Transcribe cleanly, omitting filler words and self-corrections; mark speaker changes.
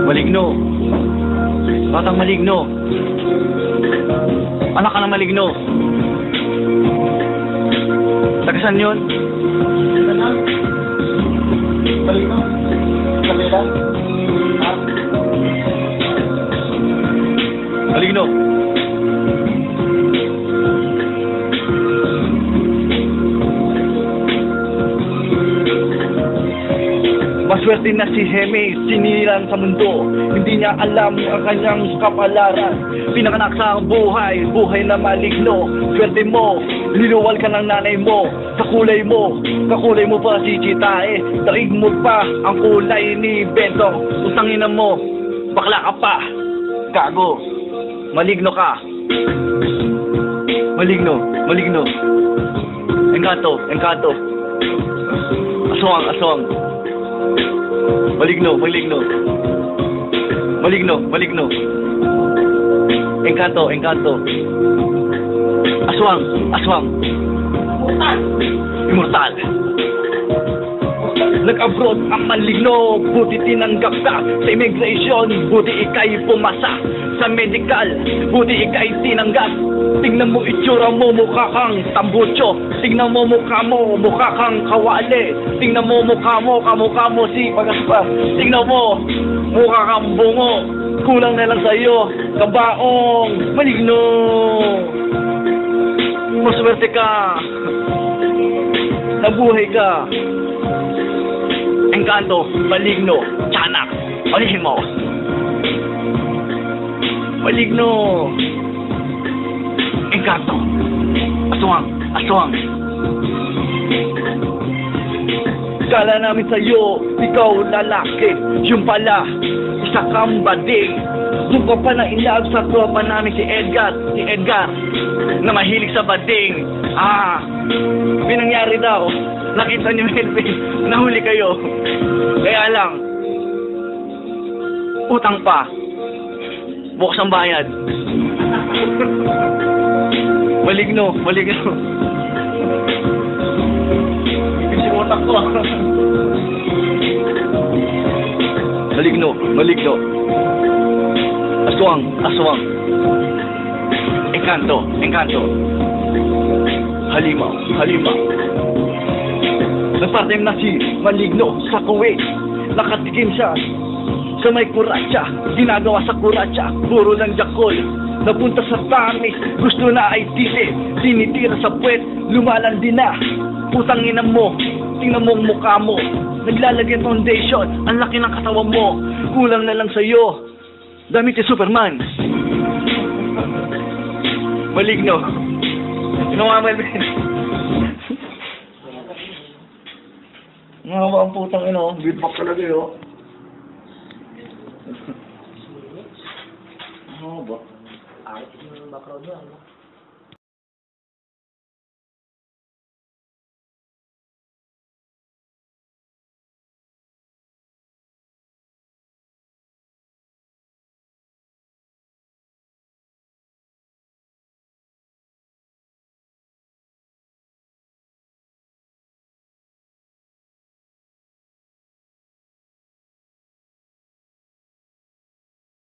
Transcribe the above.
Speaker 1: Maligno. Batang maligno. Anak ka ng maligno. Tagasan yun?
Speaker 2: Maligno? Kabila? Ha?
Speaker 1: Maligno. Maswerte na si Heme, sinilang sa mundo. Hindi niya alam ang kanyang kapalaran. Pinanganak sa buhay, buhay na maligno. Swerte mo, liluwal ka ng nanay mo. Kakulay mo pa si Chitae. Daig mo pa ang kulay ni Bentong. Utangin na mo, bakla ka pa. Gago, maligno ka. Maligno. Engkanto. Aswang. Maligno. Engkanto. Aswang. Immortal. Nag-abroad ang maligno, buti tinanggap ka. Sa immigration, buti ikay pumasa. Sa medical, buti ikay tinanggap. Tingnan mo itsura mo, mukha kang tambucho. Tingnan mo mukha mo, mukha kang kawali. Tingnan mo mukha mo, kamukha mo si Pagaspa. Tingnan mo, mukha kang bungo. Kulang na lang sa'yo, kabaong maligno. Maswerte ka, nabuhay ka. Engkanto, maligno, tiyanak, alihin mo. Maligno. Engkanto, aswang. Kala namin sa'yo, ikaw lalaki. Yung pala, isa kang bading. Doon ka pa na inlove sa tropa namin si Edgar, na mahilig sa bading. Pinangyari daw, nakita niyo Melvin, nahuli kayo. Kaya lang, utang pa, bukas ang bayad. Maligno.
Speaker 2: Utak ko.
Speaker 1: Maligno. Aswang. Engkanto. Halimaw. Nagpartem na si Maligno sa Kuwait. Nakatikim siya sa may kuratsa. Ginagawa sa kuratsa, puro lang jakol. Napunta sa tamis, gusto na ay titi. Tinitira sa puwet, lumalandi na. Putangin mo, tingnan mo ang mukha mo. Naglalagay foundation, ang laki ng katawan mo. Kulang na lang sa'yo, damit si Superman. Maligno. Melvin. Nga ba ang putang ino? Beatbox talaga yun. Ano ba?
Speaker 2: Ayos yung background niya, ano?